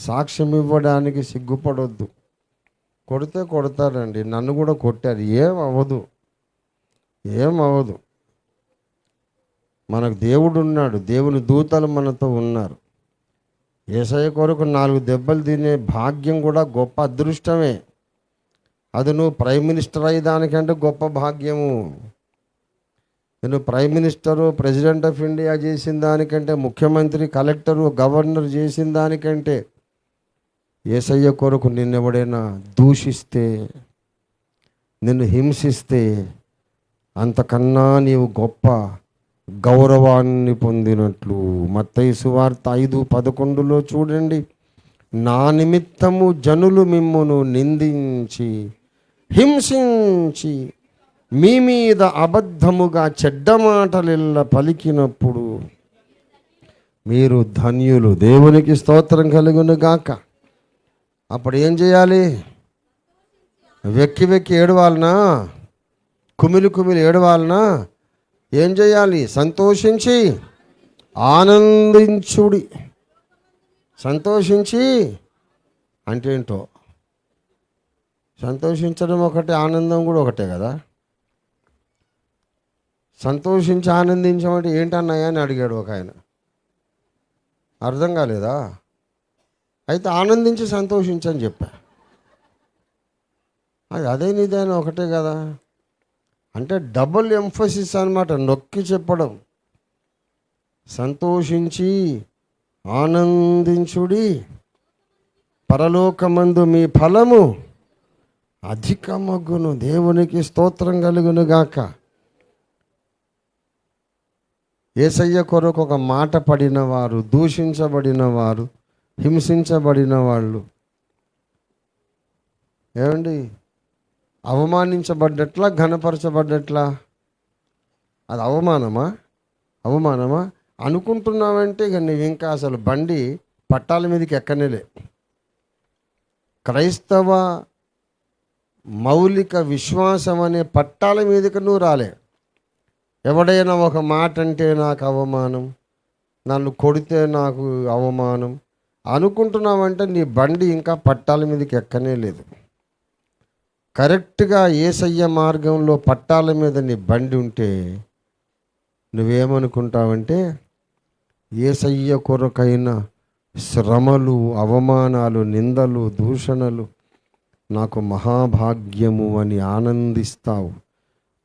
సాక్ష్యం ఇవ్వడానికి సిగ్గుపడొద్దు. కొడితే కొడతారండి, నన్ను కూడా కొట్టారు, ఏమవ్వదు. మనకు దేవుడు ఉన్నాడు, దేవుని దూతలు మనతో ఉన్నారు. యేసయ్య కొరకు 4 దెబ్బలు తినే భాగ్యం కూడా గొప్ప అదృష్టమే. అది నువ్వు ప్రైమ్ మినిస్టర్ అయ్యేదానికంటే గొప్ప భాగ్యము. నేను prime minister, president of India చేసిన దానికంటే, ముఖ్యమంత్రి, కలెక్టరు, గవర్నర్ చేసిన దానికంటే యేసయ్య కొరకు నిన్నెవడైనా దూషిస్తే, నిన్ను హింసిస్తే అంతకన్నా నీవు గొప్ప గౌరవాన్ని పొందినట్లు. మత్తయి సువార్త 5:11 చూడండి. నా నిమిత్తము జనులు మిమ్మును నిందించి హింసించి మీ మీద అబద్ధముగా చెడ్డ మాటలెల్ల పలికినప్పుడు మీరు ధన్యులు. దేవునికి స్తోత్రం కలుగును గాక. అప్పుడు ఏం చేయాలి? వెక్కి వెక్కి ఏడవాలనా? కుమిలి కుమిలి ఏడవాలనా? ఏం చేయాలి? సంతోషించి ఆనందించుడి. సంతోషించి అంటే ఏంటో, సంతోషించడం ఒకటే, ఆనందం కూడా ఒకటే కదా. సంతోషించి ఆనందించమంటే ఏంటన్నాయా అని అడిగాడు ఒక ఆయన. అర్థం కాలేదా? అయితే ఆనందించి సంతోషించని చెప్పా. అదే నిదానం ఒకటే కదా. అంటే డబుల్ ఎంఫసిస్ అన్నమాట, నొక్కి చెప్పడం. సంతోషించి ఆనందించుడి, పరలోకమందు మీ ఫలము అధికమగును. దేవునికి స్తోత్రం కలుగును గాక. యేసయ్య కొరకు ఒక మాట పడిన వారు, దూషించబడిన వారు, హింసించబడిన వాళ్ళు ఏమండి, అవమానించబడ్డట్లా, ఘనపరచబడ్డట్లా? అది అవమానమా అనుకుంటున్నావంటే ఇక నువ్వు ఇంకా అసలు బండి పట్టాల మీదకి ఎక్కనేలే. క్రైస్తవ మౌలిక విశ్వాసం అనే పట్టాల మీదకి నువ్వు రాలే. ఎవడైనా ఒక మాట అంటే నాకు అవమానం, నన్ను కొడితే నాకు అవమానం అనుకుంటున్నావంటే నీ బండి ఇంకా పట్టాల మీదకి ఎక్కనే లేదు. కరెక్ట్గా యేసయ్య మార్గంలో పట్టాల మీద నీ బండి ఉంటే నువ్వేమనుకుంటావంటే, యేసయ్య కొరకైన శ్రమలు, అవమానాలు, నిందలు, దూషణలు నాకు మహాభాగ్యము అని ఆనందిస్తావు.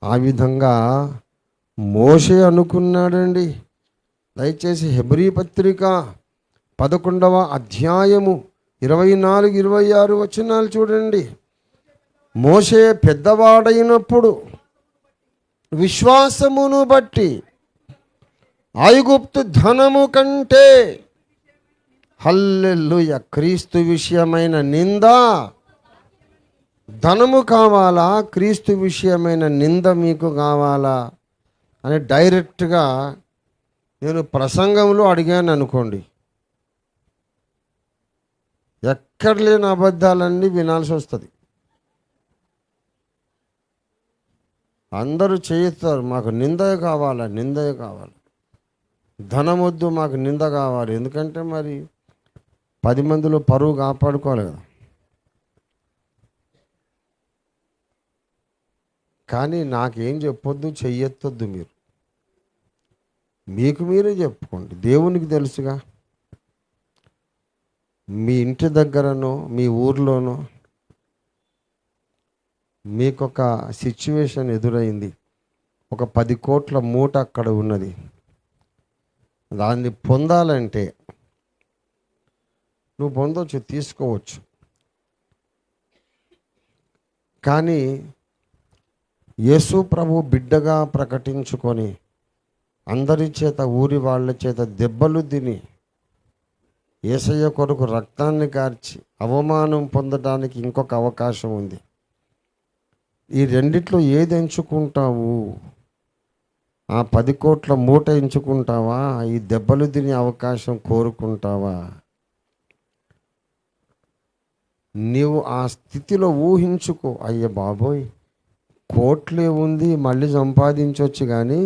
ఆ విధంగా మోషే అనుకున్నాడండి. దయచేసి హెబ్రీ పత్రిక 11వ అధ్యాయము 24-26 వచనాలు చూడండి. మోషే పెద్దవాడైనప్పుడు విశ్వాసమును బట్టి ఐగుప్తు ధనము కంటే, హల్లెలూయా, క్రీస్తు విషయమైన నింద, ధనము కావాలా, క్రీస్తు విషయమైన నింద మీకు కావాలా అని డైరెక్ట్గా నేను ప్రసంగంలో అడిగాను అనుకోండి. ఎక్కడ లేని అబద్ధాలన్నీ వినాల్సి వస్తుంది. అందరూ చేయిస్తారు, మాకు నిందే కావాలి, ధనం వద్దు, మాకు నింద కావాలి. ఎందుకంటే మరి 10 మందిలో పరువు కాపాడుకోవాలి కదా. కానీ నాకేం చెప్పొద్దు, చెయ్యొద్దొద్దు. మీకు మీరే చెప్పుకోండి. దేవునికి తెలుసుగా. మీ ఇంటి దగ్గరనో మీ ఊర్లోనో మీకొక సిచ్యువేషన్ ఎదురైంది, ఒక 10 కోట్ల మూట అక్కడ ఉన్నది. దాన్ని పొందాలంటే నువ్వు పొందవచ్చు, తీసుకోవచ్చు. కానీ యేసు ప్రభు బిడ్డగా ప్రకటించుకొని అందరి చేత, ఊరి వాళ్ళ చేత దెబ్బలు తిని, యేసయ్య కొరకు రక్తాన్ని కార్చి అవమానం పొందడానికి ఇంకొక అవకాశం ఉంది. ఈ రెండిట్లో ఏది ఎంచుకుంటావు? ఆ 10 కోట్ల మూట ఎంచుకుంటావా? ఈ దెబ్బలు తినే అవకాశం కోరుకుంటావా? నీవు ఆ స్థితిలో ఊహించుకో. అయ్య బాబోయ్, కోట్లే ఉంది, మళ్ళీ సంపాదించవచ్చు, కానీ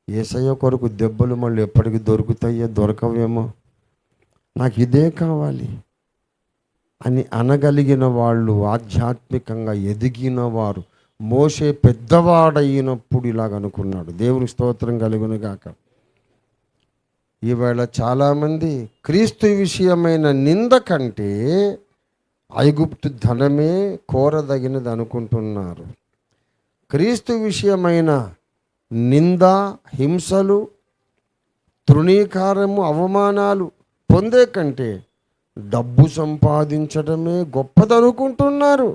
యేసయ్య కొరకు దెబ్బలు మళ్ళీ ఎప్పటికి దొరుకుతాయో దొరకవేమో. నాకు ఇదే కావాలి అని అనగలిగిన వాళ్ళు, ఆధ్యాత్మికంగా ఎదిగిన వారు. మోషే పెద్దవాడయినప్పుడు ఇలాగ అనుకున్నాడు. దేవుని స్తోత్రం కలుగును గాక. ఈవేళ చాలామంది క్రీస్తు విషయమైన నింద కంటే ఐగుప్తు ధనమే కోరదగినది అనుకుంటున్నారు. క్రీస్తు విషయమైన నింద, హింసలు, తృణీకారము, అవమానాలు పొందే కంటే డబ్బు సంపాదించడమే గొప్పదనుకుంటున్నారు.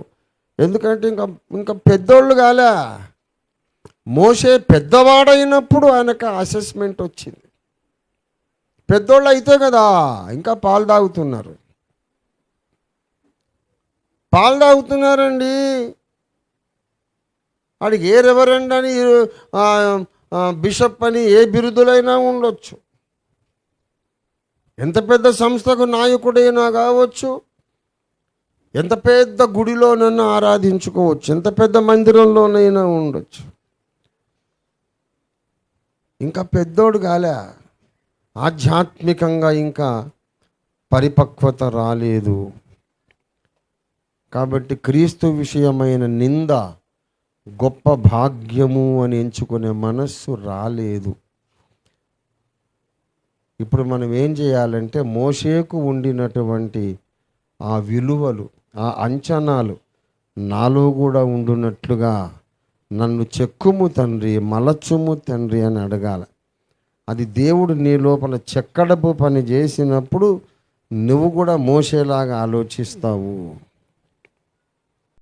ఎందుకంటే ఇంకా పెద్దోళ్ళు కాలే. మోషే పెద్దవాడైనప్పుడు ఆయనకు అసెస్మెంట్ వచ్చింది. పెద్దోళ్ళు అయితే కదా ఇంకా పాలు తాగుతున్నారండి. వాడికి ఏ రెవరెండ్ అని, బిషప్ అని ఏ బిరుదులైనా ఉండొచ్చు. ఎంత పెద్ద సంస్థకు నాయకుడైనా కావచ్చు, ఎంత పెద్ద గుడిలోనైనా ఆరాధించుకోవచ్చు, ఎంత పెద్ద మందిరంలోనైనా ఉండొచ్చు. ఇంకా పెద్దోడు కాలే, ఆధ్యాత్మికంగా ఇంకా పరిపక్వత రాలేదు. కాబట్టి క్రీస్తు విషయమైన నింద గొప్ప భాగ్యము అని ఎంచుకునే మనస్సు రాలేదు. ఇప్పుడు మనం ఏం చేయాలంటే, మోషేకు ఉండినటువంటి ఆ విలువలు, ఆ అంచనాలు నాలో కూడా ఉండునట్లుగా నన్ను చెక్కుము తండ్రి, మలచుము తండ్రి అని అడగాలి. అది దేవుడు నీ లోపల చెక్కడపు పని చేసినప్పుడు నువ్వు కూడా మోషేలాగా ఆలోచిస్తావు.